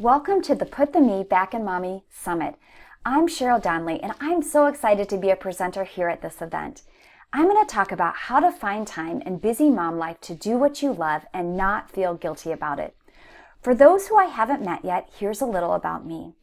Welcome to the Put the Me Back in Mommy Summit. I'm Cheryl Donnelly, and I'm so excited to be a presenter here at this event. I'm going to talk about how to find time in busy mom life to do what you love and not feel guilty about it. For those who I haven't met yet, here's a little about me.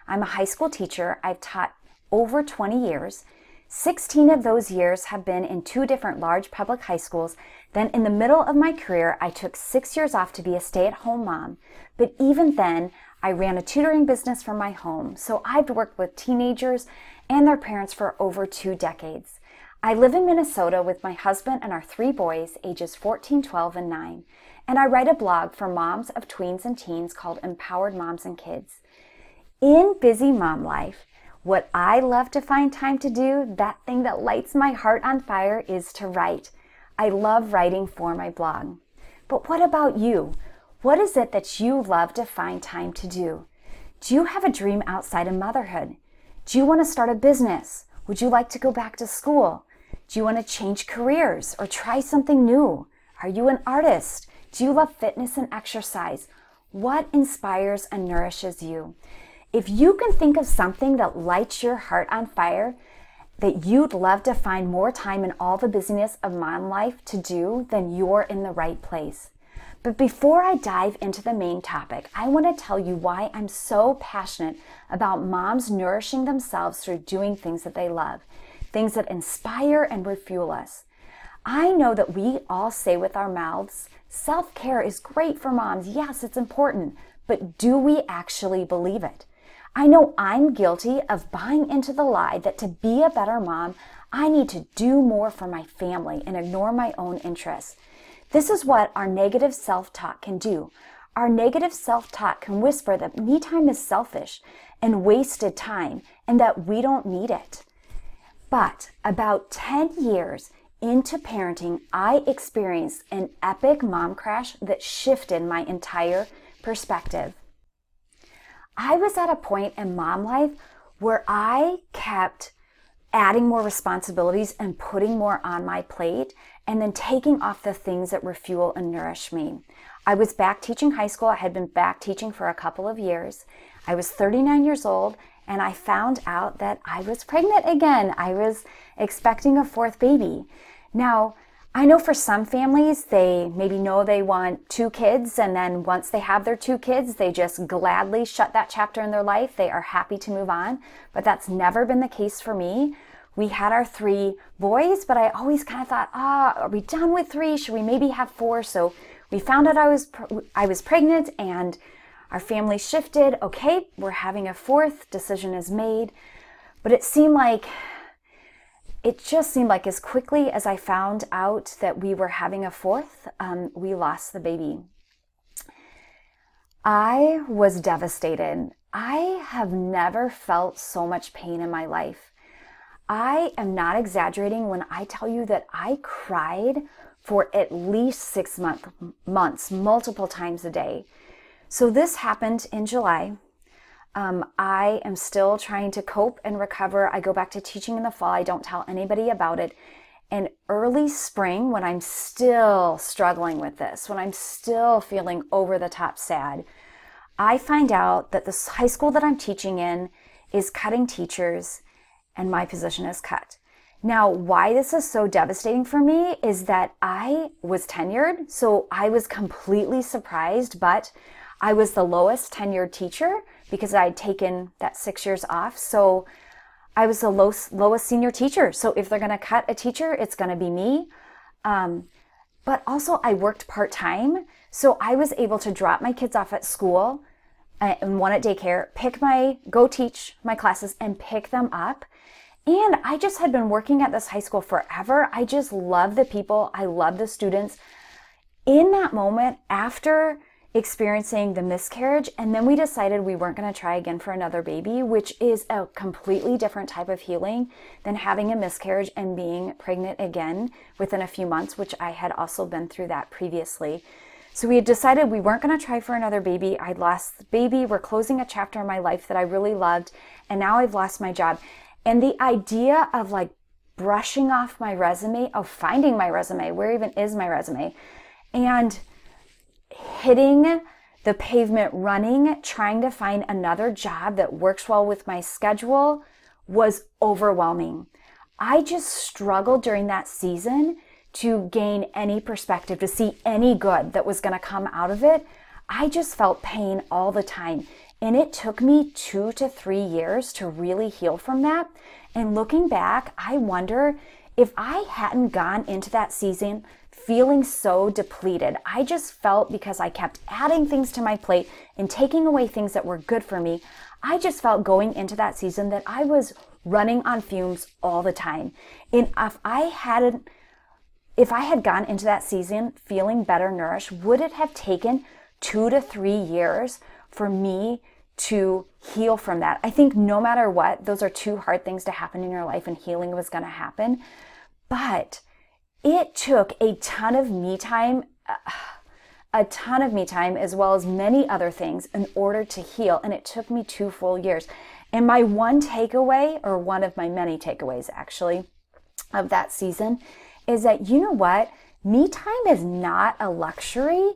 I'm a high school teacher. I've taught over 20 years. 16 of those years have been in 2 different large public high schools. Then in the middle of my career, I took 6 years off to be a stay-at-home mom. But even then, I ran a tutoring business from my home, so I've worked with teenagers and their parents for over 2 decades. I live in Minnesota with my husband and our 3 boys, ages 14, 12, and 9, and I write a blog for moms of tweens and teens called Empowered Moms and Kids. In busy mom life, what I love to find time to do, that thing that lights my heart on fire, is to write. I love writing for my blog. But what about you? What is it that you love to find time to do? Do you have a dream outside of motherhood? Do you want to start a business? Would you like to go back to school? Do you want to change careers or try something new? Are you an artist? Do you love fitness and exercise? What inspires and nourishes you? If you can think of something that lights your heart on fire, that you'd love to find more time in all the busyness of mom life to do, then you're in the right place. But before I dive into the main topic, I want to tell you why I'm so passionate about moms nourishing themselves through doing things that they love, things that inspire and refuel us. I know that we all say with our mouths, self-care is great for moms. Yes, it's important, but do we actually believe it? I know I'm guilty of buying into the lie that to be a better mom, I need to do more for my family and ignore my own interests. This is what our negative self-talk can do. Our negative self-talk can whisper that me time is selfish and wasted time and that we don't need it. But about 10 years into parenting, I experienced an epic mom crash that shifted my entire perspective. I was at a point in mom life where I kept adding more responsibilities and putting more on my plate and then taking off the things that refuel and nourish me. I was back teaching high school. I had been back teaching for a couple of years. I was 39 years old and I found out that I was pregnant again. I was expecting a 4th baby. Now, I know for some families, they maybe know they want 2 kids, and then once they have their 2 kids, they just gladly shut that chapter in their life. They are happy to move on, but that's never been the case for me. We had our 3 boys, but I always kind of thought, are we done with 3? Should we maybe have 4? So we found out I was pregnant, and our family shifted. Okay, we're having a 4th. Decision is made, but it just seemed like as quickly as I found out that we were having a 4th, we lost the baby. I was devastated. I have never felt so much pain in my life. I am not exaggerating when I tell you that I cried for at least 6 months, multiple times a day. So this happened in July. I am still trying to cope and recover. I go back to teaching in the fall. I don't tell anybody about it. And early spring, when I'm still struggling with this, when I'm still feeling over the top sad, I find out that the high school that I'm teaching in is cutting teachers and my position is cut. Now, why this is so devastating for me is that I was tenured, so I was completely surprised, but I was the lowest tenured teacher because I had taken that 6 years off. So I was the lowest senior teacher. So if they're going to cut a teacher, it's going to be me. But also I worked part-time. So I was able to drop my kids off at school and one at daycare, go teach my classes and pick them up. And I just had been working at this high school forever. I just love the people. I love the students. In that moment, after experiencing the miscarriage, and then we decided we weren't going to try again for another baby, which is a completely different type of healing than having a miscarriage and being pregnant again within a few months, which I had also been through that previously. So we had decided we weren't going to try for another baby. I'd lost the baby. We're closing a chapter in my life that I really loved, and now I've lost my job. And the idea of brushing off my resume, of finding my resume, where even is my resume, and hitting the pavement running, trying to find another job that works well with my schedule was overwhelming. I just struggled during that season to gain any perspective, to see any good that was going to come out of it. I just felt pain all the time. And it took me 2 to 3 years to really heal from that. And looking back, I wonder if I hadn't gone into that season feeling so depleted. I just felt, because I kept adding things to my plate and taking away things that were good for me, I just felt going into that season that I was running on fumes all the time. And if I had gone into that season feeling better nourished, would it have taken 2 to 3 years for me to heal from that? I think no matter what, those are 2 hard things to happen in your life, and healing was going to happen. But it took a ton of me time, as well as many other things in order to heal. And it took me 2 full years. And my one takeaway, or one of my many takeaways actually, of that season is that, you know what? Me time is not a luxury.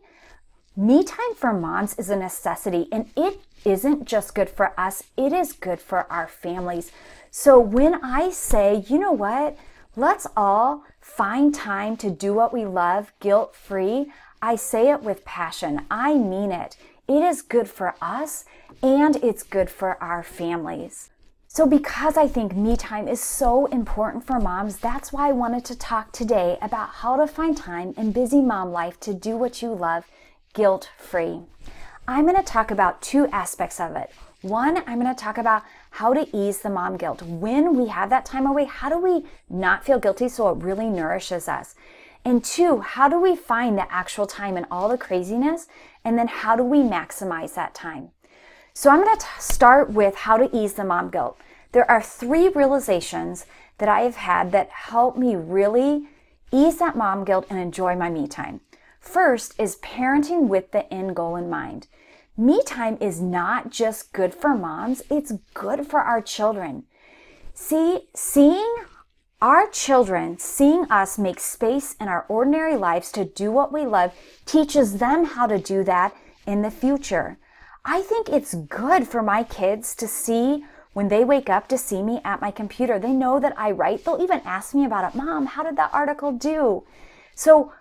Me time for moms is a necessity, and it isn't just good for us, it is good for our families. So when I say, you know what, let's all find time to do what we love guilt-free, I say it with passion. I mean it. It is good for us, and it's good for our families. So because I think me time is so important for moms, that's why I wanted to talk today about how to find time in busy mom life to do what you love guilt-free. I'm going to talk about 2 aspects of it. One, I'm going to talk about how to ease the mom guilt. When we have that time away, how do we not feel guilty so it really nourishes us? And 2, how do we find the actual time in all the craziness? And then how do we maximize that time? So I'm going to start with how to ease the mom guilt. There are 3 realizations that I have had that help me really ease that mom guilt and enjoy my me time. First is parenting with the end goal in mind. Me time is not just good for moms, it's good for our children. Seeing our children, seeing us make space in our ordinary lives to do what we love, teaches them how to do that in the future. I think it's good for my kids to see, when they wake up, to see me at my computer. They know that I write. They'll even ask me about it. Mom, how did that article do? So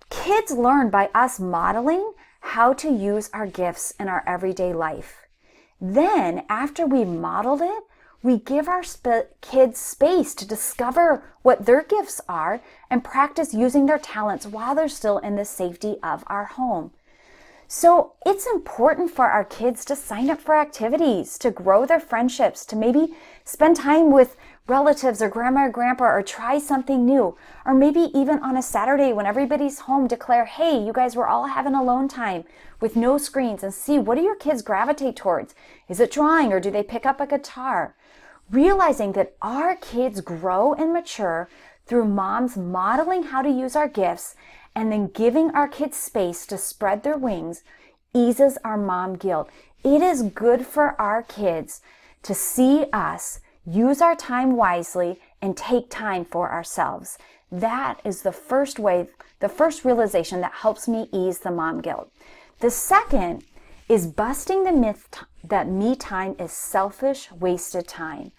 kids learn by us modeling how to use our gifts in our everyday life. Then, after we modeled it, we give our kids space to discover what their gifts are and practice using their talents while they're still in the safety of our home. So it's important for our kids to sign up for activities, to grow their friendships, to maybe spend time with relatives or grandma or grandpa, or try something new. Or maybe even on a Saturday when everybody's home, declare, hey, you guys were all having alone time with no screens, and see, what do your kids gravitate towards? Is it drawing, or do they pick up a guitar? Realizing that our kids grow and mature through moms modeling how to use our gifts and then giving our kids space to spread their wings eases our mom guilt. It is good for our kids to see us use our time wisely and take time for ourselves. That is the first realization that helps me ease the mom guilt. The second is busting the myth that me time is selfish, wasted time.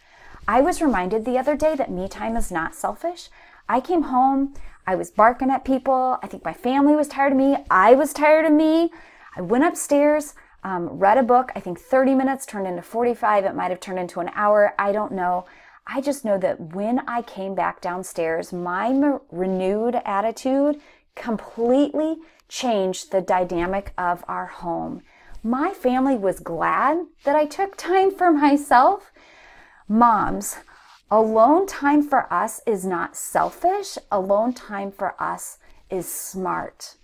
I was reminded the other day that me time is not selfish. I came home, I was barking at people. I think my family was tired of me. I was tired of me. I went upstairs, read a book. I think 30 minutes turned into 45. It might have turned into an hour. I don't know. I just know that when I came back downstairs, my renewed attitude completely changed the dynamic of our home. My family was glad that I took time for myself. Moms, alone time for us is not selfish. Alone time for us is smart.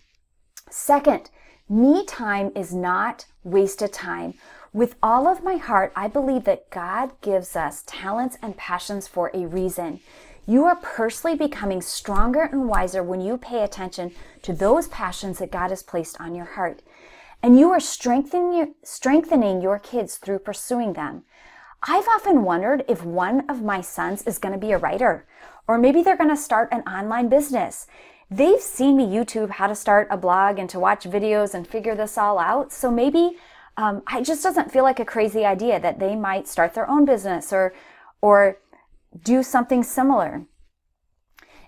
Second, me time is not wasted time. With all of my heart, I believe that God gives us talents and passions for a reason. You are personally becoming stronger and wiser when you pay attention to those passions that God has placed on your heart. And you are strengthening your kids through pursuing them. I've often wondered if one of my sons is going to be a writer, or maybe they're going to start an online business. they've seen me YouTube how to start a blog and to watch videos and figure this all out. So maybe it just doesn't feel like a crazy idea that they might start their own business or do something similar.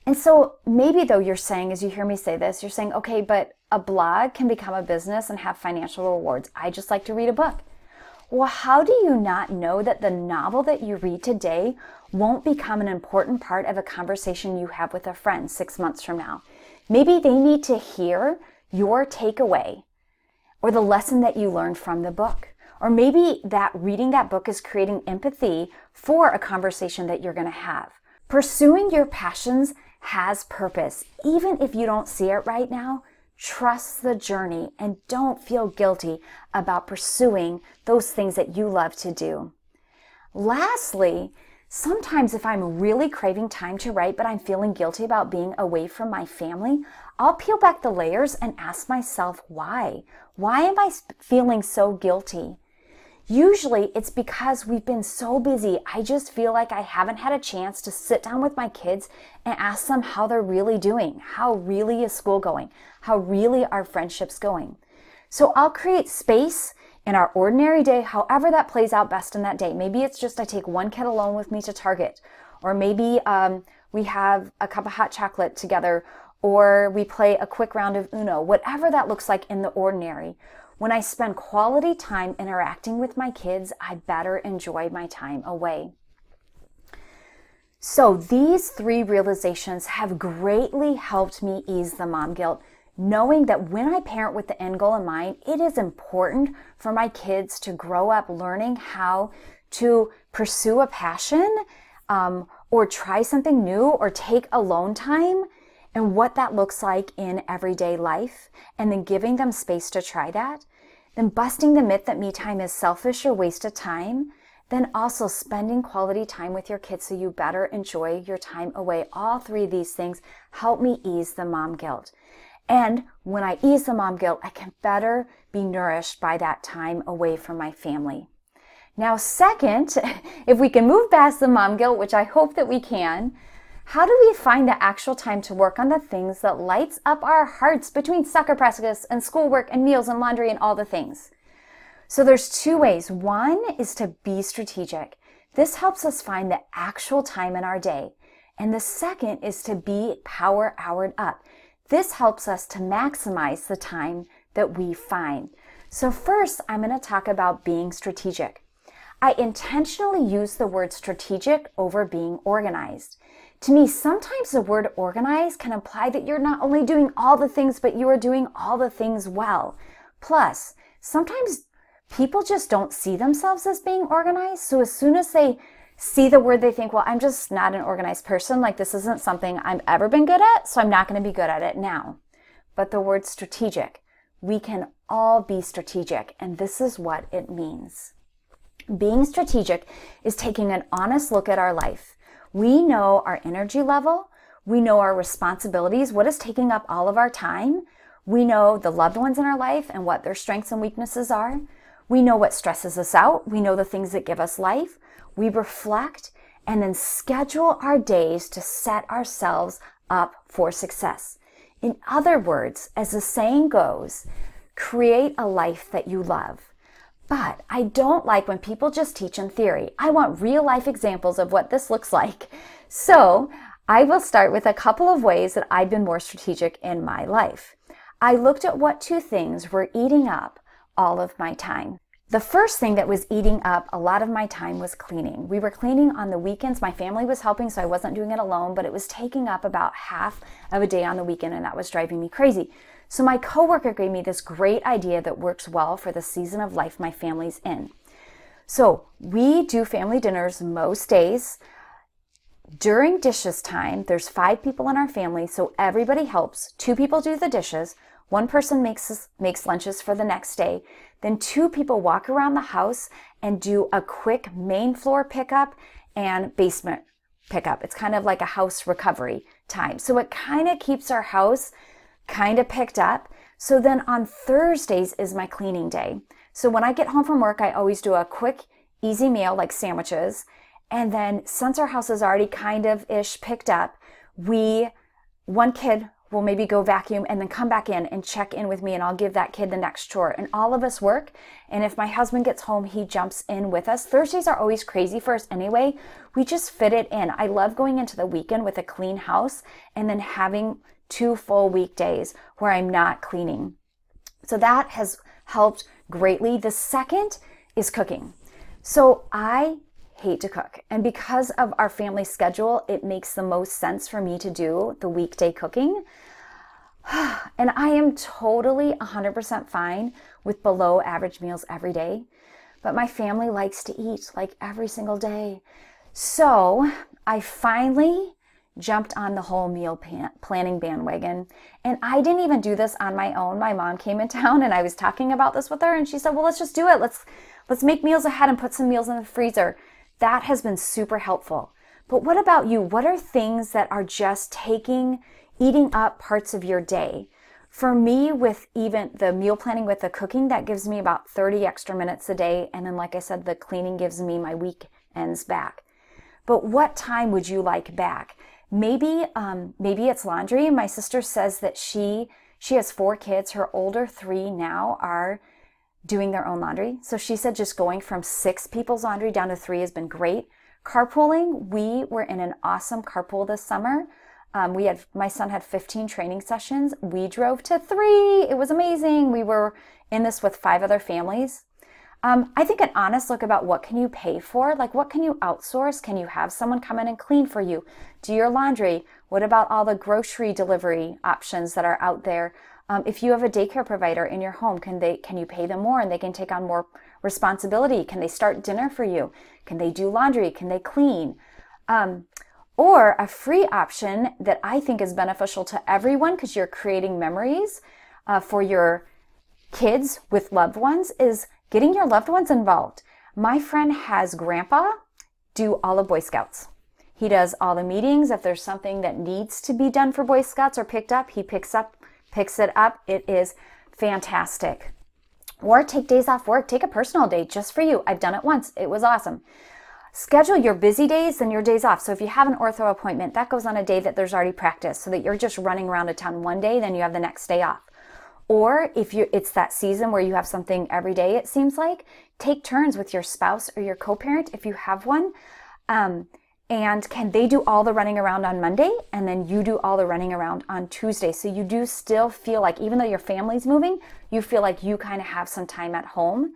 And so maybe though you're saying, as you hear me say this, you're saying, okay, but a blog can become a business and have financial rewards. I just like to read a book. Well, how do you not know that the novel that you read today won't become an important part of a conversation you have with a friend 6 months from now? Maybe they need to hear your takeaway or the lesson that you learned from the book. Or maybe that reading that book is creating empathy for a conversation that you're going to have. Pursuing your passions has purpose. Even if you don't see it right now, trust the journey and don't feel guilty about pursuing those things that you love to do. Lastly, sometimes if I'm really craving time to write, but I'm feeling guilty about being away from my family, I'll peel back the layers and ask myself why. Why am I feeling so guilty? Usually it's because we've been so busy. I just feel like I haven't had a chance to sit down with my kids and ask them how they're really doing. How really is school going? How really are friendships going? So I'll create space in our ordinary day, however that plays out best in that day. Maybe it's just I take one kid alone with me to Target, or maybe we have a cup of hot chocolate together, or we play a quick round of Uno, whatever that looks like in the ordinary. When I spend quality time interacting with my kids, I better enjoy my time away. So these 3 realizations have greatly helped me ease the mom guilt, knowing that when I parent with the end goal in mind, it is important for my kids to grow up learning how to pursue a passion or try something new or take alone time, and what that looks like in everyday life, and then giving them space to try that, then busting the myth that me time is selfish or waste of time, then also spending quality time with your kids so you better enjoy your time away. All 3 of these things help me ease the mom guilt. And when I ease the mom guilt, I can better be nourished by that time away from my family. Now, second, if we can move past the mom guilt, which I hope that we can, how do we find the actual time to work on the things that lights up our hearts between soccer practice and schoolwork and meals and laundry and all the things? So there's 2 ways. One is to be strategic. This helps us find the actual time in our day. And the second is to be power-houred up. This helps us to maximize the time that we find. So first, I'm going to talk about being strategic. I intentionally use the word strategic over being organized. To me, sometimes the word organized can imply that you're not only doing all the things, but you are doing all the things well. Plus, sometimes people just don't see themselves as being organized. So as soon as they see the word, they think, well, I'm just not an organized person. Like, this isn't something I've ever been good at, so I'm not going to be good at it now. But the word strategic, we can all be strategic, and this is what it means. Being strategic is taking an honest look at our life. We know our energy level. We know our responsibilities, what is taking up all of our time. We know the loved ones in our life and what their strengths and weaknesses are. We know what stresses us out. We know the things that give us life. We reflect and then schedule our days to set ourselves up for success. In other words, as the saying goes, create a life that you love. But I don't like when people just teach in theory. I want real life examples of what this looks like. So I will start with a couple of ways that I've been more strategic in my life. I looked at what 2 things were eating up all of my time. The first thing that was eating up a lot of my time was cleaning. We were cleaning on the weekends. My family was helping, so I wasn't doing it alone, but it was taking up about half of a day on the weekend, and that was driving me crazy. So my coworker gave me this great idea that works well for the season of life my family's in. So we do family dinners most days. During dishes time, there's 5 people in our family, so everybody helps. 2 people do the dishes. 1 person makes lunches for the next day. Then 2 people walk around the house and do a quick main floor pickup and basement pickup. It's kind of like a house recovery time. So it kind of keeps our house kind of picked up. So then on Thursdays is my cleaning day. So when I get home from work, I always do a quick, easy meal like sandwiches. And then since our house is already kind of ish picked up, one kid will maybe go vacuum and then come back in and check in with me, and I'll give that kid the next chore. And all of us work. And if my husband gets home, he jumps in with us. Thursdays are always crazy for us anyway. We just fit it in. I love going into the weekend with a clean house and then having 2 full weekdays where I'm not cleaning. So that has helped greatly. The second is cooking. So I hate to cook. And because of our family schedule, it makes the most sense for me to do the weekday cooking. And I am totally 100% fine with below average meals every day. But my family likes to eat like every single day. So I finally jumped on the whole meal planning bandwagon. And I didn't even do this on my own. My mom came in town and I was talking about this with her, and she said, well, let's just do it. Let's make meals ahead and put some meals in the freezer. That has been super helpful. But what about you? What are things that are just eating up parts of your day? For me, with even the meal planning with the cooking, that gives me about 30 extra minutes a day. And then, like I said, the cleaning gives me my weekends back. But what time would you like back? Maybe it's laundry. My sister says that she has 4 kids. Her older 3 now are doing their own laundry. So she said just going from 6 people's laundry down to 3 has been great. Carpooling, we were in an awesome carpool this summer. My son had 15 training sessions. We drove to 3. It was amazing. We were in this with 5 other families. I think an honest look about what can you pay for, like what can you outsource? Can you have someone come in and clean for you? Do your laundry? What about all the grocery delivery options that are out there? If you have a daycare provider in your home, can you pay them more and they can take on more responsibility? Can they start dinner for you? Can they do laundry? Can they clean? Or a free option that I think is beneficial to everyone because you're creating memories for your kids with loved ones is getting your loved ones involved. My friend has grandpa do all of Boy Scouts. He does all the meetings. If there's something that needs to be done for Boy Scouts or picked up, he picks it up. It is fantastic. Or take days off work. Take a personal day just for you. I've done it once. It was awesome. Schedule your busy days and your days off. So if you have an ortho appointment, that goes on a day that there's already practice so that you're just running around a town one day, then you have the next day off. Or if it's that season where you have something every day, it seems like, take turns with your spouse or your co-parent if you have one. And can they do all the running around on Monday and then you do all the running around on Tuesday? So you do still feel like, even though your family's moving, you feel like you kind of have some time at home.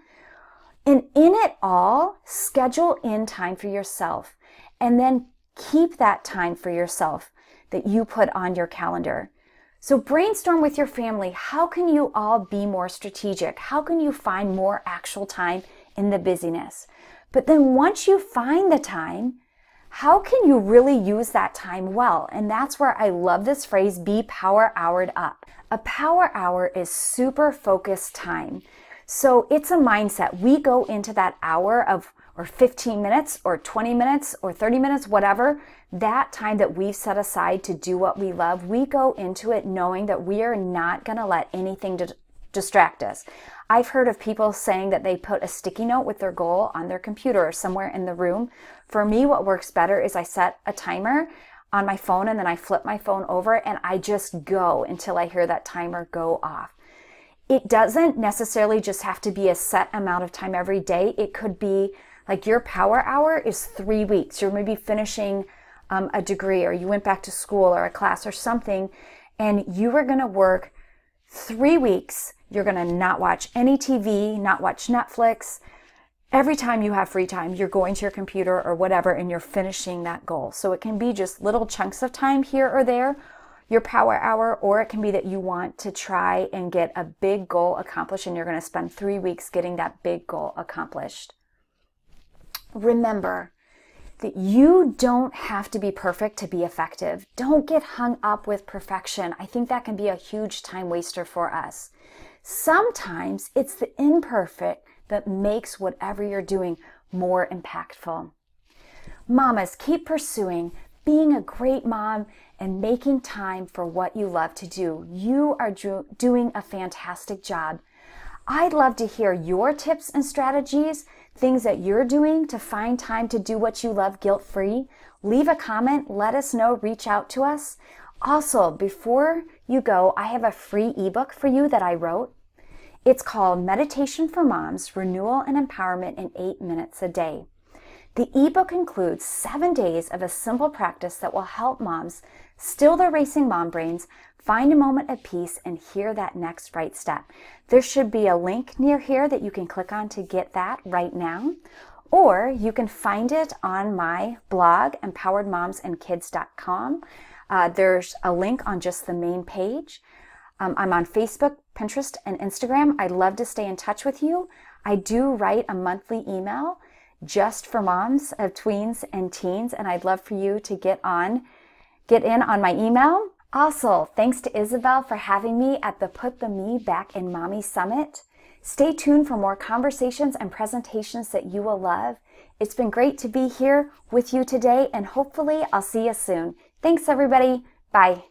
And in it all, schedule in time for yourself and then keep that time for yourself that you put on your calendar. So brainstorm with your family. How can you all be more strategic? How can you find more actual time in the busyness? But then once you find the time, how can you really use that time well? And that's where I love this phrase, be power houred up. A power hour is super focused time. So it's a mindset. We go into that hour or 15 minutes or 20 minutes or 30 minutes, whatever, that time that we've set aside to do what we love, we go into it knowing that we are not going to let anything distract us. I've heard of people saying that they put a sticky note with their goal on their computer or somewhere in the room. For me, what works better is I set a timer on my phone and then I flip my phone over and I just go until I hear that timer go off. It doesn't necessarily just have to be a set amount of time every day. It could be like your power hour is 3 weeks. You're maybe finishing a degree or you went back to school or a class or something and you are going to work 3 weeks. You're going to not watch any TV, not watch Netflix. Every time you have free time, you're going to your computer or whatever and you're finishing that goal. So it can be just little chunks of time here or there, your power hour, or it can be that you want to try and get a big goal accomplished and you're going to spend 3 weeks getting that big goal accomplished. Remember that you don't have to be perfect to be effective. Don't get hung up with perfection. I think that can be a huge time waster for us. Sometimes it's the imperfect that makes whatever you're doing more impactful. Mamas, keep pursuing being a great mom and making time for what you love to do. You are doing a fantastic job. I'd love to hear your tips and strategies, things that you're doing to find time to do what you love guilt-free. Leave a comment, let us know, reach out to us. Also, before you go, I have a free ebook for you that I wrote. It's called Meditation for Moms, Renewal and Empowerment in 8 Minutes a Day. The ebook includes 7 days of a simple practice that will help moms still their racing mom brains, find a moment of peace, and hear that next right step. There should be a link near here that you can click on to get that right now, or you can find it on my blog, empoweredmomsandkids.com. There's a link on just the main page. I'm on Facebook, Pinterest, and Instagram. I'd love to stay in touch with you. I do write a monthly email just for moms of tweens and teens, and I'd love for you to get in on my email. Also, thanks to Isabel for having me at the Put the Me Back in Mommy Summit. Stay tuned for more conversations and presentations that you will love. It's been great to be here with you today, and hopefully I'll see you soon. Thanks, everybody. Bye.